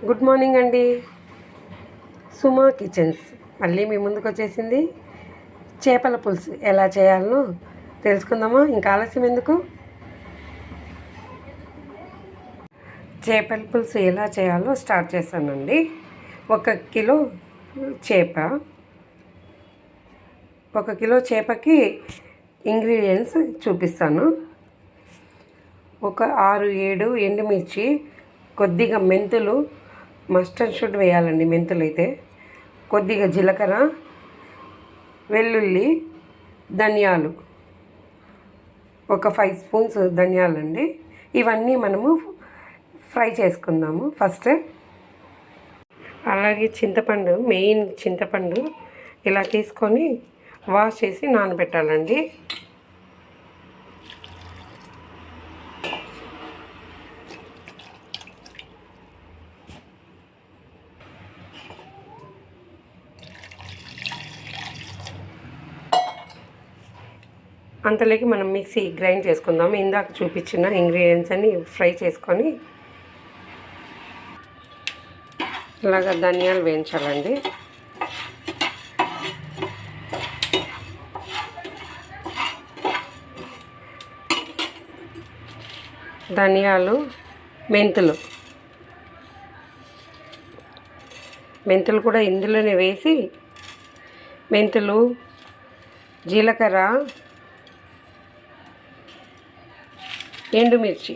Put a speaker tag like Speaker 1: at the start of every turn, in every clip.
Speaker 1: Good morning అండి. సుమా kitchens మళ్ళీ మీ ముందుకు వచ్చేసింది. చేపల పులుసు ఎలా చేయాలో తెలుసుకుందామా? ఇంకా ఆలస్యం ఎందుకు? చేపల పులుసు ఎలా చేయాలో స్టార్ట్ చేస్తానండి. 1 కిలో చేప, 1 కిలో చేపకి ఇంగ్రీడియంట్స్ చూపిస్తాను. ఒక 6-7 ఎండుమిర్చి, కొద్దిగా మెంతులు, మస్టర్డ్ షుడ్ వేయాలండి మెంతులు అయితే, కొద్దిగా జీలకర్ర, వెల్లుల్లి, ధనియాలు, ఒక 5 స్పూన్స్ ధనియాలండి. ఇవన్నీ మనము ఫ్రై చేసుకుందాము ఫస్ట్. అలాగే చింతపండు, మెయిన్ చింతపండు ఇలా తీసుకొని వాష్ చేసి నానబెట్టాలండి. అంతలోకి మనం మిక్సీ గ్రైండ్ చేసుకుందాము. ఇందాక చూపించిన ఇంగ్రీడియంట్స్ అన్ని ఫ్రై చేసుకొని ఇలాగ ధనియాలు వేయించాలండి. ధనియాలు, మెంతులు కూడా ఇందులోనే వేసి, మెంతులు, జీలకర్ర, ఎండుమిర్చి,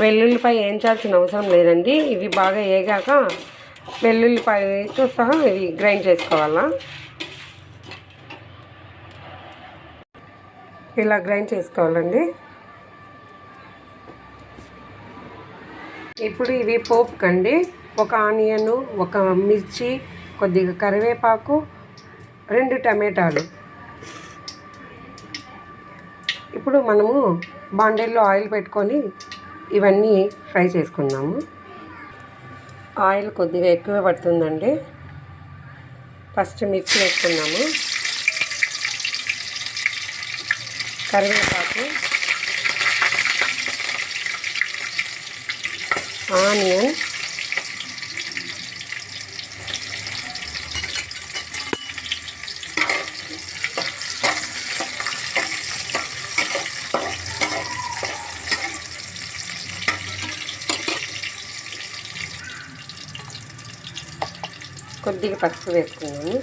Speaker 1: వెల్లుల్లిపాయ వేయించాల్సిన అవసరం లేదండి. ఇవి బాగా వేగాక వెల్లుల్లిపాయతో సహా ఇవి గ్రైండ్ చేసుకోవాలా. ఇలా గ్రైండ్ చేసుకోవాలండి. ఇప్పుడు ఇవి పోపుకండి. 1 ఆనియను, 1 మిర్చి, కొద్దిగా కరివేపాకు, 2 టమాటాలు. ఇప్పుడు మనము బాండీలో ఆయిల్ పెట్టుకొని ఇవన్నీ ఫ్రై చేసుకుందాము. ఆయిల్ కొద్దిగా ఎక్కువ పడుతుందండి. ఫస్ట్ మిర్చి వేసుకుందాము, కరివేపాకు, ఆనియన్, కొద్దిగా పసుపు వేసుకున్నాము.